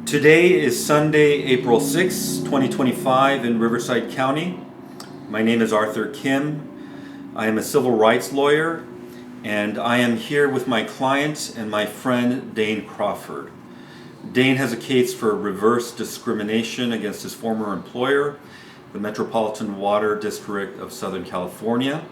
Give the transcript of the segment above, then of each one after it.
Today is Sunday, April 6, 2025 in Riverside County. My name is Arthur Kim. I am a civil rights lawyer, and I am here with my client and my friend Dane Crawford. Dane has a case for reverse discrimination against his former employer, the Metropolitan Water District of Southern California.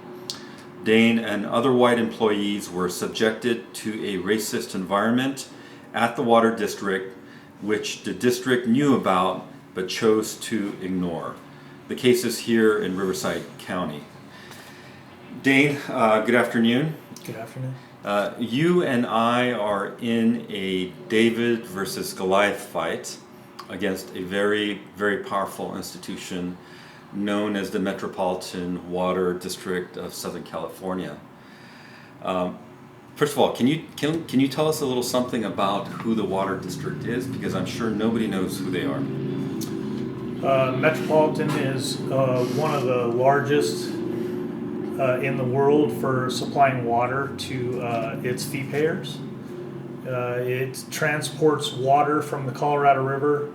Dane and other white employees were subjected to a racist environment at the water district, which the district knew about but chose to ignore. The case is here in Riverside County. Dane, good afternoon. Good afternoon. You and I are in a David versus Goliath fight against a very, very powerful institution known as the Metropolitan Water District of Southern California. First of all, can you tell us a little something about who the Water District is? Because I'm sure nobody knows who they are. Metropolitan is one of the largest in the world for supplying water to its fee payers. It transports water from the Colorado River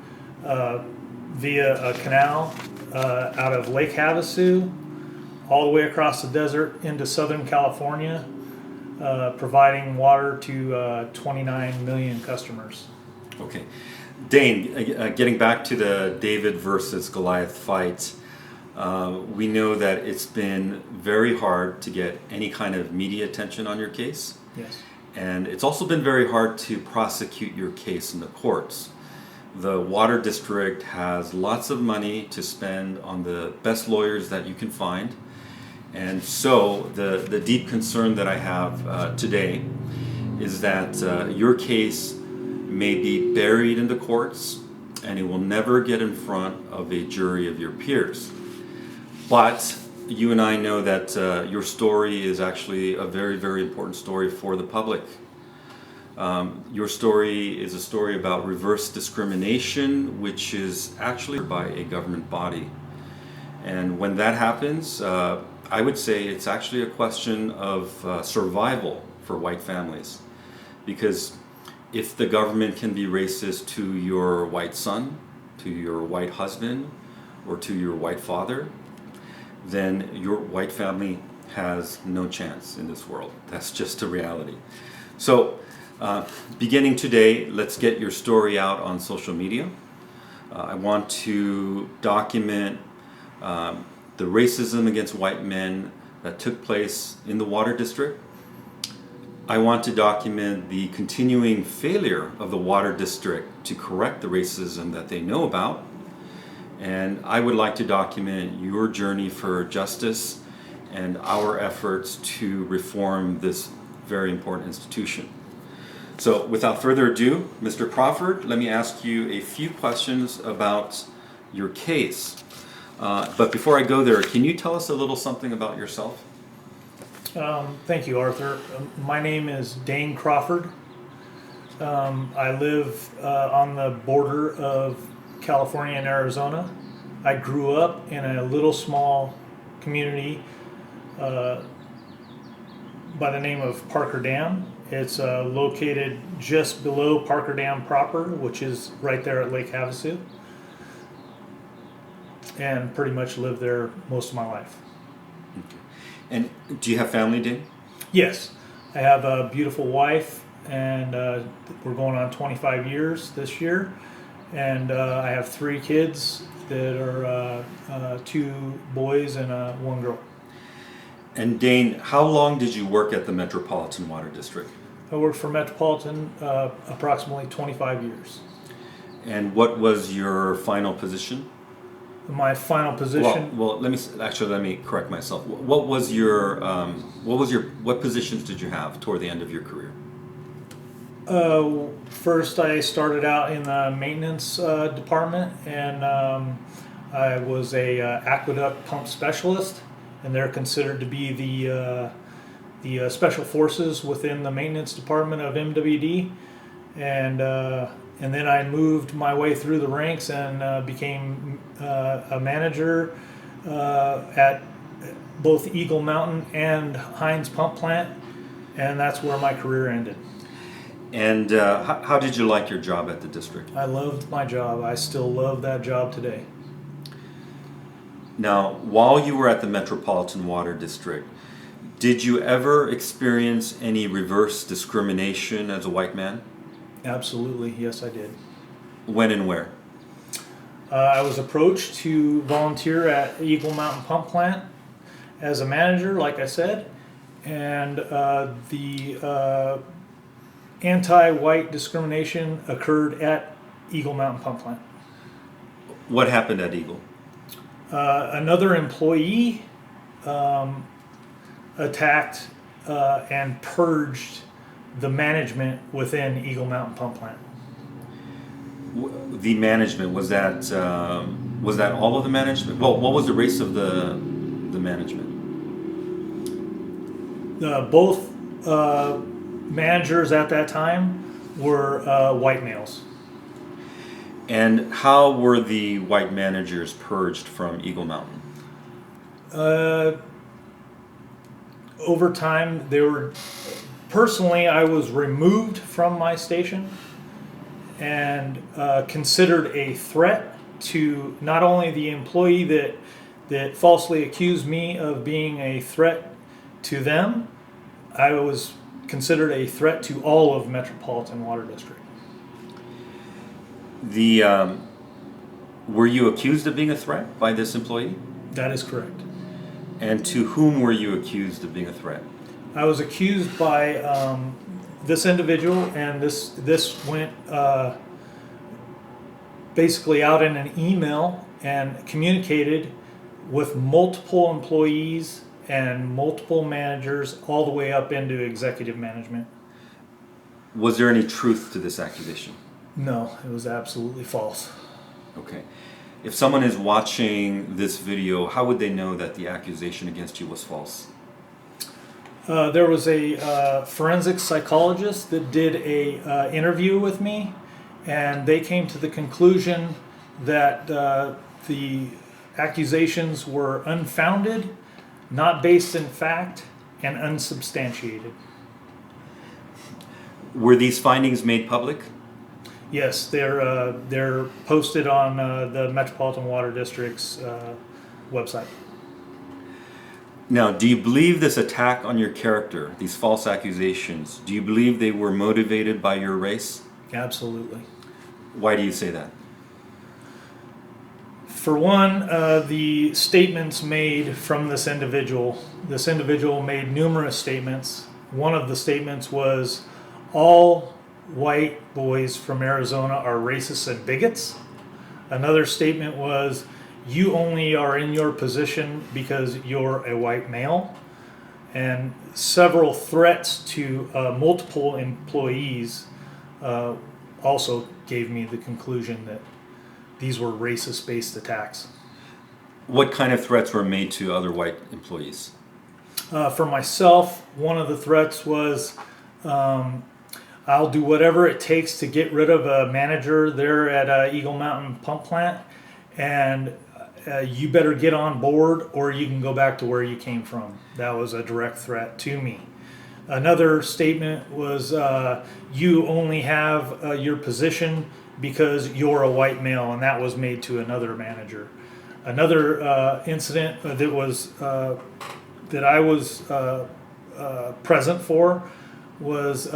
via a canal out of Lake Havasu all the way across the desert into Southern California, providing water to 29 million customers. Okay. Dane, getting back to the David versus Goliath fight, we know that it's been very hard to get any kind of media attention on your case. Yes. And it's also been very hard to prosecute your case in the courts. The Water District has lots of money to spend on the best lawyers that you can find. And so the deep concern that I have today is that your case may be buried in the courts and it will never get in front of a jury of your peers. But you and I know that your story is actually a very, very important story for the public. Your story is a story about reverse discrimination, which is actually by a government body. And when that happens, I would say it's actually a question of survival for white families. Because if the government can be racist to your white son, to your white husband, or to your white father, then your white family has no chance in this world. That's just a reality. So, beginning today, let's get your story out on social media. I want to document the racism against white men that took place in the Water District. I want to document the continuing failure of the Water District to correct the racism that they know about. And I would like to document your journey for justice and our efforts to reform this very important institution. So without further ado, Mr. Crawford, let me ask you a few questions about your case. But before I go there, can you tell us a little something about yourself? Thank you, Arthur. My name is Dane Crawford. I live on the border of California and Arizona. I grew up in a little small community by the name of Parker Dam. It's located just below Parker Dam proper, which is right there at Lake Havasu, and pretty much lived there most of my life. Okay. And do you have family, Dane? Yes, I have a beautiful wife, and we're going on 25 years this year, and I have 3 kids that are 2 boys and 1 girl. And Dane, how long did you work at the Metropolitan Water District? I worked for Metropolitan approximately 25 years. And what was your final position? My final position. Well, let me correct myself. What positions did you have toward the end of your career? First, I started out in the maintenance department, and I was a aqueduct pump specialist, and they're considered to be the special forces within the maintenance department of MWD, and then I moved my way through the ranks and became a manager at both Eagle Mountain and Hines Pump Plant, and that's where my career ended. And how did you like your job at the district? I loved my job. I still love that job today. Now, while you were at the Metropolitan Water District, did you ever experience any reverse discrimination as a white man? Absolutely, yes, I did. When and where? I was approached to volunteer at Eagle Mountain Pump Plant as a manager, like I said, and the anti-white discrimination occurred at Eagle Mountain Pump Plant. What happened at Eagle? Another employee attacked and purged the management within Eagle Mountain Pump Plant. The management, was that all of the management? Well, what was the race of the management? Both managers at that time were white males. And how were the white managers purged from Eagle Mountain? Over time, they were. Personally, I was removed from my station and considered a threat to not only the employee that falsely accused me of being a threat to them, I was considered a threat to all of Metropolitan Water District. Were you accused of being a threat by this employee? That is correct. And to whom were you accused of being a threat? I was accused by this individual, and this went basically out in an email and communicated with multiple employees and multiple managers all the way up into executive management. Was there any truth to this accusation? No, it was absolutely false. Okay. If someone is watching this video, how would they know that the accusation against you was false? There was a forensic psychologist that did a interview with me, and they came to the conclusion that the accusations were unfounded, not based in fact, and unsubstantiated. Were these findings made public? Yes, they're posted on the Metropolitan Water District's website. Now, do you believe this attack on your character, these false accusations, do you believe they were motivated by your race? Absolutely. Why do you say that? For one, the statements made from this individual made numerous statements. One of the statements was, all white boys from Arizona are racists and bigots. Another statement was, you only are in your position because you're a white male. And several threats to multiple employees also gave me the conclusion that these were racist-based attacks. What kind of threats were made to other white employees? For myself, one of the threats was, I'll do whatever it takes to get rid of a manager there at Eagle Mountain Pump Plant, and you better get on board or you can go back to where you came from. That was a direct threat to me. Another statement was, you only have your position because you're a white male, and that was made to another manager. Another incident that I was present for was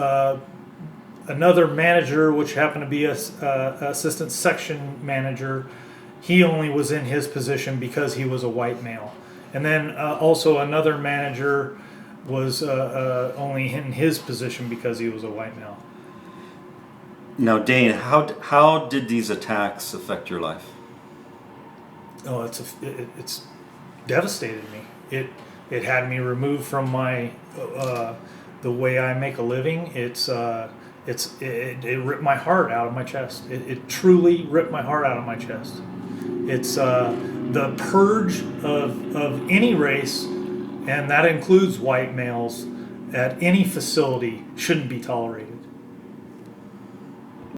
another manager, which happened to be a assistant section manager. He only was in his position because he was a white male. And then also another manager was only in his position because he was a white male. Now, Dane, how did these attacks affect your life? Oh, it's devastated me. It had me removed from my the way I make a living. It ripped my heart out of my chest. It truly ripped my heart out of my chest. It's the purge of any race, and that includes white males, at any facility shouldn't be tolerated.